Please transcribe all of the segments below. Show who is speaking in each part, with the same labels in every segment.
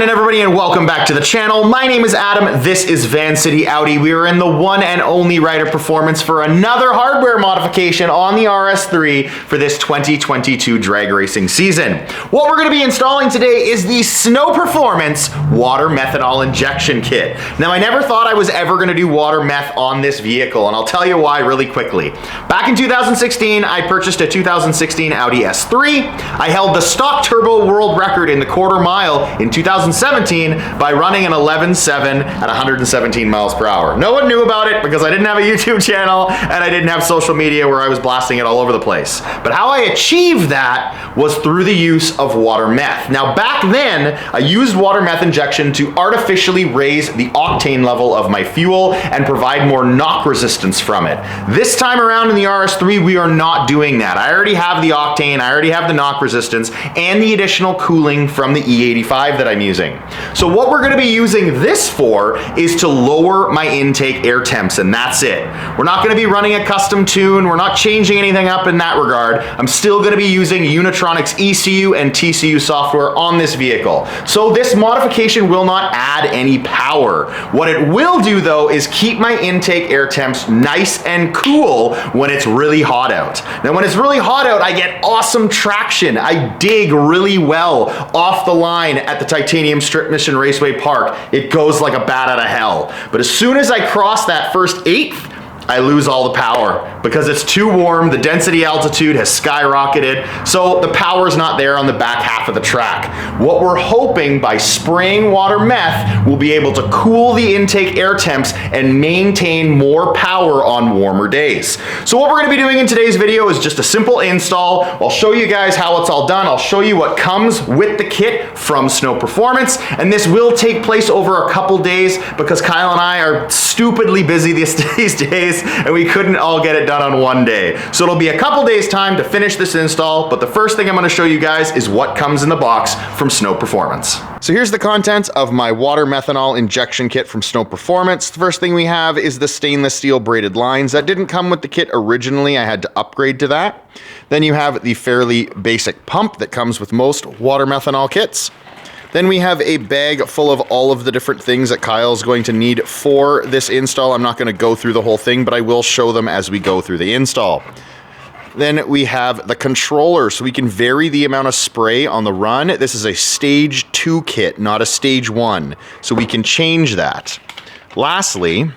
Speaker 1: happening, everybody, and welcome back to the channel. My name is Adam. This is Vancity Audi. We are in the one and only Rider Performance for another hardware modification on the RS3 for this 2022 drag racing season. What we're going to be installing today is the Snow Performance water methanol injection kit. Now, I never thought I was ever going to do water meth on this vehicle, and I'll tell you why really quickly. Back in 2016, I purchased a 2016 Audi S3. I held the stock turbo world record in the quarter mile in 2017 by running an 11.7 at 117 miles per hour. No one knew about it because I didn't have a YouTube channel and I didn't have social media where I was blasting it all over the place. But how I achieved that was through the use of water meth. Now, back then, I used water meth injection to artificially raise the octane level of my fuel and provide more knock resistance from it. This time around in the RS3, we are not doing that. I already have the octane, I already have the knock resistance, and the additional cooling from the E85 that I'm using. So what we're going to be using this for is to lower my intake air temps, and that's it. We're not going to be running a custom tune. We're not changing anything up in that regard. I'm still going to be using Unitronic's ECU and TCU software on this vehicle. So this modification will not add any power. What it will do, though, is keep my intake air temps nice and cool when it's really hot out. Now, when it's really hot out, I get awesome traction. I dig really well off the line at the Titanium Strip Mission Raceway Park. It goes like a bat out of hell. But as soon as I cross that first eighth, I lose all the power because it's too warm. The density altitude has skyrocketed, so the power is not there on the back half of the track. What we're hoping by spraying water meth, we'll be able to cool the intake air temps and maintain more power on warmer days. So what we're going to be doing in today's video is just a simple install. I'll show you guys how it's all done. I'll show you what comes with the kit from Snow Performance, and this will take place over a couple days because Kyle and I are stupidly busy these days, and we couldn't all get it done on one day. So it'll be a couple days time to finish this install, but the first thing I'm going to show you guys is what comes in the box from Snow Performance. So here's the contents of my water methanol injection kit from Snow Performance. The first thing we have is the stainless steel braided lines. That didn't come with the kit originally. I had to upgrade to that. Then you have the fairly basic pump that comes with most water methanol kits. Then we have a bag full of all of the different things that Kyle's going to need for this install. I'm not going to go through the whole thing, but I will show them as we go through the install. Then we have the controller, so we can vary the amount of spray on the run. This is a stage 2 kit, not a stage 1, so we can change that. Lastly,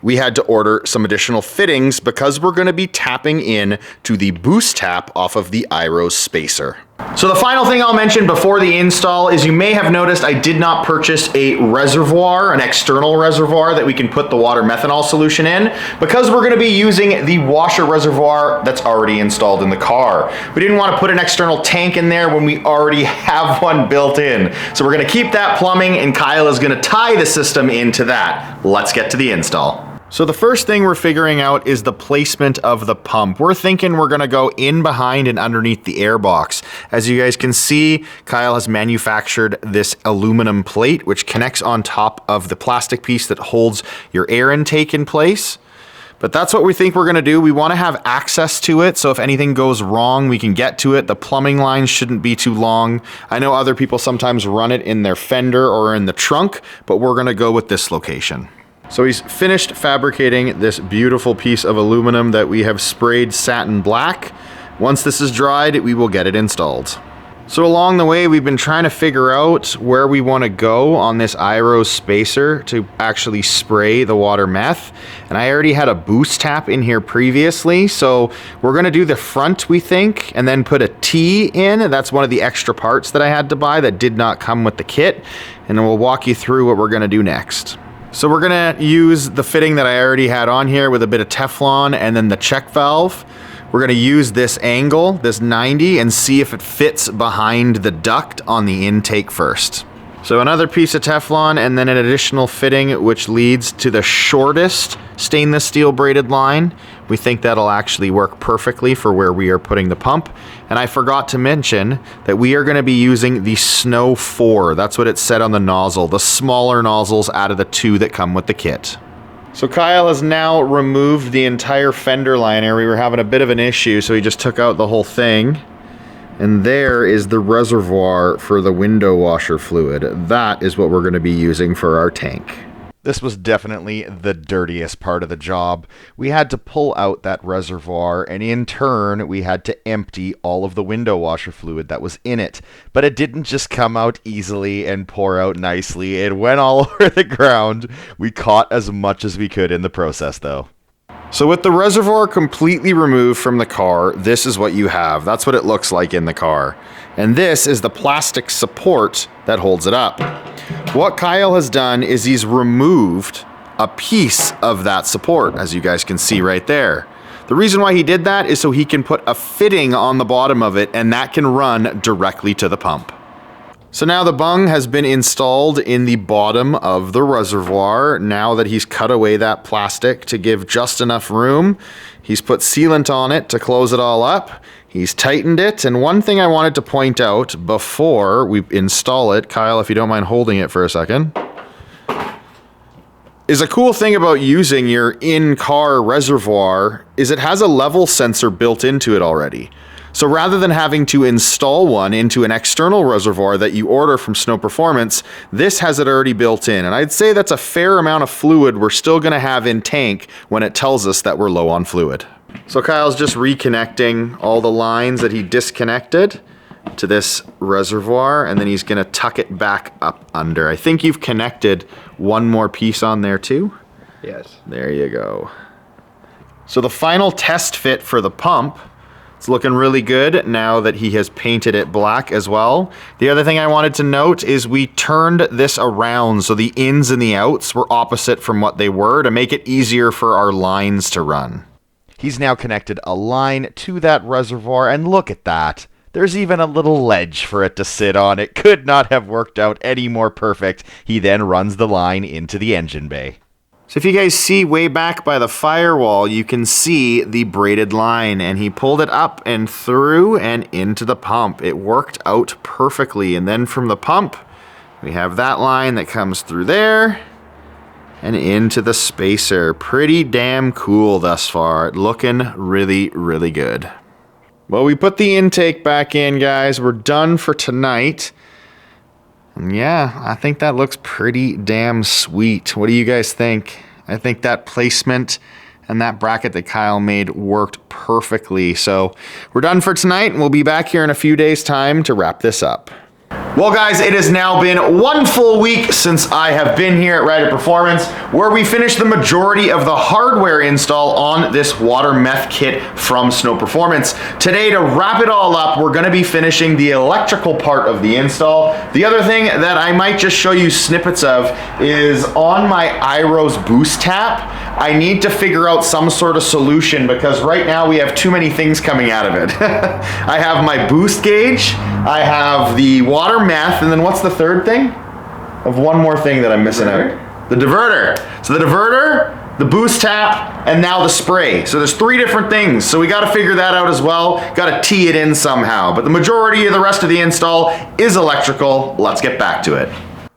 Speaker 1: we had to order some additional fittings because we're going to be tapping in to the boost tap off of the Iros spacer. So the final thing I'll mention before the install is you may have noticed I did not purchase a reservoir, an external reservoir that we can put the water methanol solution in, because we're going to be using the washer reservoir that's already installed in the car. We didn't want to put an external tank in there when we already have one built in. So we're going to keep that plumbing, and Kyle is going to tie the system into that. Let's get to the install. So the first thing we're figuring out is the placement of the pump. We're thinking we're gonna go in behind and underneath the air box. As you guys can see, Kyle has manufactured this aluminum plate which connects on top of the plastic piece that holds your air intake in place. But that's what we think we're gonna do. We wanna have access to it, so if anything goes wrong, we can get to it. The plumbing line shouldn't be too long. I know other people sometimes run it in their fender or in the trunk, but we're gonna go with this location. So he's finished fabricating this beautiful piece of aluminum that we have sprayed satin black. Once this is dried, we will get it installed. So along the way, we've been trying to figure out where we want to go on this Iros spacer to actually spray the water meth. And I already had a boost tap in here previously, so we're going to do the front, we think, and then put a T in. That's one of the extra parts that I had to buy that did not come with the kit. And then we'll walk you through what we're going to do next. So we're gonna use the fitting that I already had on here with a bit of Teflon and then the check valve. We're gonna use this angle, this 90, and see if it fits behind the duct on the intake first. So another piece of Teflon and then an additional fitting which leads to the shortest stainless steel braided line. We think that'll actually work perfectly for where we are putting the pump. And I forgot to mention that we are going to be using the Snow 4. That's what it said on the nozzle, the smaller nozzles out of the 2 that come with the kit. So Kyle has now removed the entire fender liner. We were having a bit of an issue, so he just took out the whole thing. And there is the reservoir for the window washer fluid. That is what we're going to be using for our tank. This was definitely the dirtiest part of the job. We had to pull out that reservoir, and in turn, we had to empty all of the window washer fluid that was in it. But it didn't just come out easily and pour out nicely. It went all over the ground. We caught as much as we could in the process, though. So with the reservoir completely removed from the car, this is what you have. That's what it looks like in the car. And this is the plastic support that holds it up. What Kyle has done is he's removed a piece of that support, as you guys can see right there. The reason why he did that is so he can put a fitting on the bottom of it, and that can run directly to the pump. So now the bung has been installed in the bottom of the reservoir. Now that he's cut away that plastic to give just enough room, he's put sealant on it to close it all up. He's tightened it, and one thing I wanted to point out before we install it, Kyle, if you don't mind holding it for a second, is a cool thing about using your in-car reservoir is it has a level sensor built into it already. So rather than having to install one into an external reservoir that you order from Snow Performance, this has it already built in. And I'd say that's a fair amount of fluid we're still going to have in tank when it tells us that we're low on fluid. So Kyle's just reconnecting all the lines that he disconnected to this reservoir, and then he's going to tuck it back up under. I think you've connected one more piece on there too?
Speaker 2: Yes.
Speaker 1: There you go. So the final test fit for the pump, it's looking really good now that he has painted it black as well. The other thing I wanted to note is we turned this around so the ins and the outs were opposite from what they were to make it easier for our lines to run. He's now connected a line to that reservoir, and look at that. There's even a little ledge for it to sit on. It could not have worked out any more perfect. He then runs the line into the engine bay. So if you guys see way back by the firewall, you can see the braided line, and he pulled it up and through and into the pump. It worked out perfectly. And then from the pump, we have that line that comes through there and into the spacer. Pretty damn cool thus far. Looking really, really good. Well, we put the intake back in, guys. We're done for tonight. And yeah, I think that looks pretty damn sweet. What do you guys think? I think that placement and that bracket that Kyle made worked perfectly. So we're done for tonight, and we'll be back here in a few days' time to wrap this up. Well, guys, it has now been 1 full week since I have been here at Rider Performance, where we finished the majority of the hardware install on this water meth kit from Snow Performance. Today, to wrap it all up, we're going to be finishing the electrical part of the install. The other thing that I might just show you snippets of is on my iRose boost tap. I need to figure out some sort of solution because right now we have too many things coming out of it. I have my boost gauge, I have the water meth, and then what's the third thing? Of one more thing that I'm missing out. The diverter. So the diverter, the boost tap, and now the spray. So there's 3 different things. So we got to figure that out as well. Got to tee it in somehow. But the majority of the rest of the install is electrical. Let's get back to it.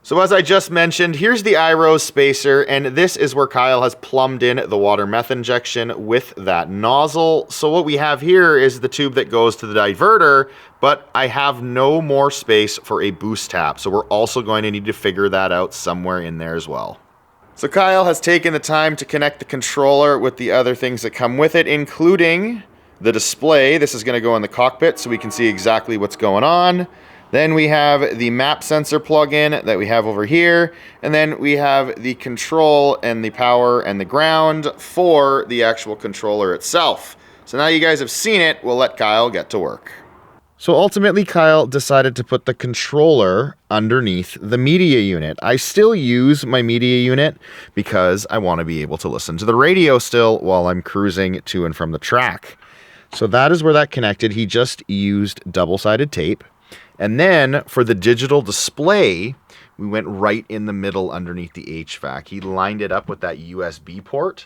Speaker 1: So as I just mentioned, here's the iRose spacer, and this is where Kyle has plumbed in the water meth injection with that nozzle. So what we have here is the tube that goes to the diverter, but I have no more space for a boost tap. So we're also going to need to figure that out somewhere in there as well. So Kyle has taken the time to connect the controller with the other things that come with it, including the display. This is going to go in the cockpit so we can see exactly what's going on. Then we have the map sensor plug-in that we have over here. And then we have the control and the power and the ground for the actual controller itself. So now you guys have seen it, we'll let Kyle get to work. So ultimately, Kyle decided to put the controller underneath the media unit. I still use my media unit because I want to be able to listen to the radio still while I'm cruising to and from the track. So that is where that connected. He just used double-sided tape. And then for the digital display, we went right in the middle underneath the HVAC. He lined it up with that USB port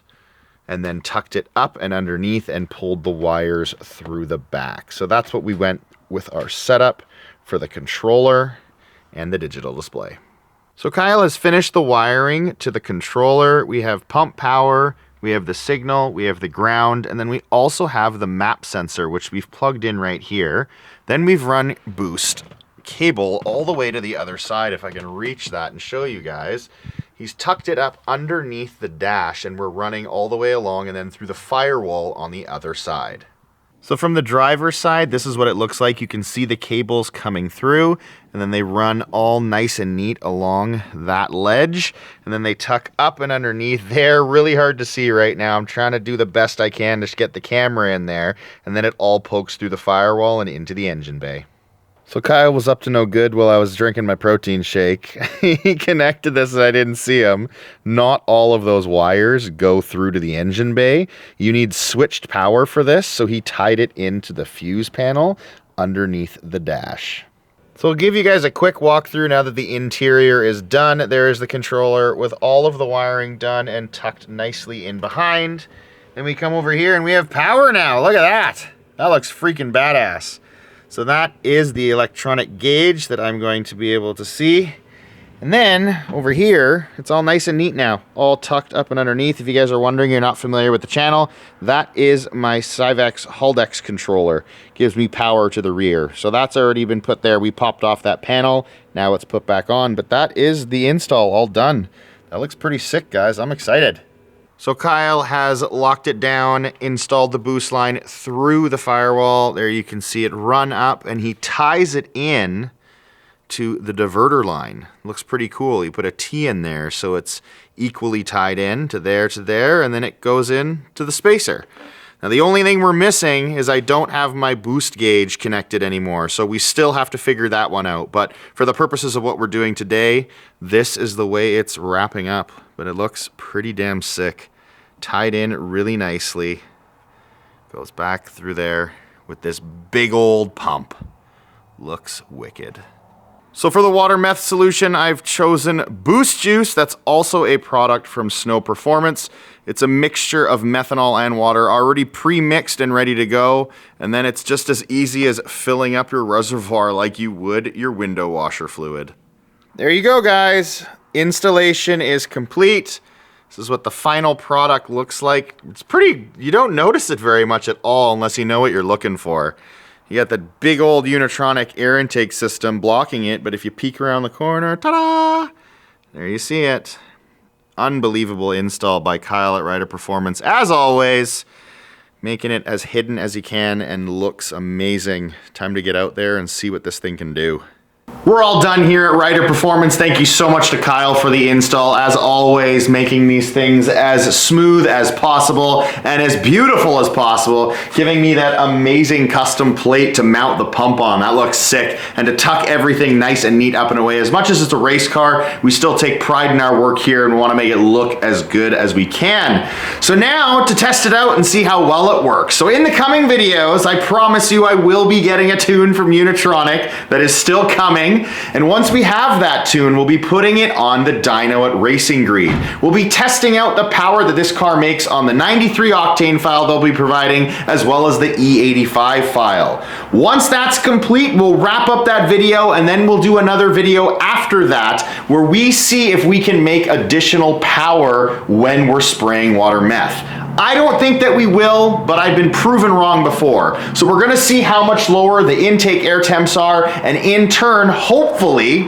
Speaker 1: and then tucked it up and underneath and pulled the wires through the back. So that's what we went with our setup for the controller and the digital display. So Kyle has finished the wiring to the controller. We have pump power, we have the signal, we have the ground, and then we also have the map sensor, which we've plugged in right here. Then we've run boost cable all the way to the other side, if I can reach that and show you guys. He's tucked it up underneath the dash, and we're running all the way along and then through the firewall on the other side. So from the driver's side, this is what it looks like. You can see the cables coming through, and then they run all nice and neat along that ledge, and then they tuck up and underneath there. Really hard to see right now. I'm trying to do the best I can to get the camera in there, and then it all pokes through the firewall and into the engine bay. So Kyle was up to no good while I was drinking my protein shake. He connected this and I didn't see him. Not all of those wires go through to the engine bay. You need switched power for this, so he tied it into the fuse panel underneath the dash. So I'll give you guys a quick walkthrough now that the interior is done. There is the controller with all of the wiring done and tucked nicely in behind. Then we come over here and we have power now. Look at that. That looks freaking badass. So that is the electronic gauge that I'm going to be able to see. And then over here, it's all nice and neat now, all tucked up and underneath. If you guys are wondering, you're not familiar with the channel, that is my Syvex Haldex controller. Gives me power to the rear. So that's already been put there. We popped off that panel. Now it's put back on, but that is the install all done. That looks pretty sick, guys. I'm excited. So Kyle has locked it down, installed the boost line through the firewall. There you can see it run up, and he ties it in to the diverter line. Looks pretty cool. He put a T in there so it's equally tied in to there, and then it goes in to the spacer. Now the only thing we're missing is I don't have my boost gauge connected anymore, so we still have to figure that one out. But for the purposes of what we're doing today, this is the way it's wrapping up. But it looks pretty damn sick. Tied in really nicely. Goes back through there with this big old pump. Looks wicked. So for the water meth solution, I've chosen Boost Juice. That's also a product from Snow Performance. It's a mixture of methanol and water already pre-mixed and ready to go. And then it's just as easy as filling up your reservoir like you would your window washer fluid. There you go, guys. Installation is complete. This is what the final product looks like. It's pretty, you don't notice it very much at all unless you know what you're looking for. You got the big old Unitronic air intake system blocking it, but if you peek around the corner, ta-da! There you see it. Unbelievable install by Kyle at Rider Performance. As always, making it as hidden as he can and looks amazing. Time to get out there and see what this thing can do. We're all done here at Rider Performance. Thank you so much to Kyle for the install. As always, making these things as smooth as possible and as beautiful as possible, giving me that amazing custom plate to mount the pump on. That looks sick. And to tuck everything nice and neat up and away. As much as it's a race car, we still take pride in our work here and want to make it look as good as we can. So now to test it out and see how well it works. So in the coming videos, I promise you I will be getting a tune from Unitronic that is still coming. And once we have that tune, we'll be putting it on the dyno at Racing Greed. We'll be testing out the power that this car makes on the 93 octane file they'll be providing, as well as the E85 file. Once that's complete, we'll wrap up that video, and then we'll do another video after that where we see if we can make additional power when we're spraying water meth. I don't think that we will, but I've been proven wrong before. So we're gonna see how much lower the intake air temps are, and in turn, hopefully,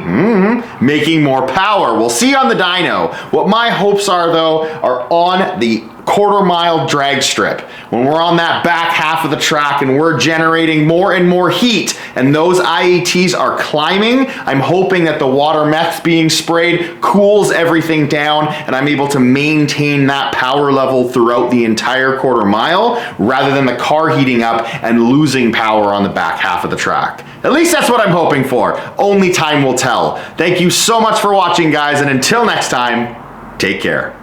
Speaker 1: making more power. We'll see on the dyno. What my hopes are though, are on the quarter-mile drag strip. When we're on that back half of the track and we're generating more and more heat and those IATs are climbing, I'm hoping that the water meth being sprayed cools everything down and I'm able to maintain that power level throughout the entire quarter mile rather than the car heating up and losing power on the back half of the track. At least that's what I'm hoping for. Only time will tell. Thank you so much for watching, guys, and until next time, take care.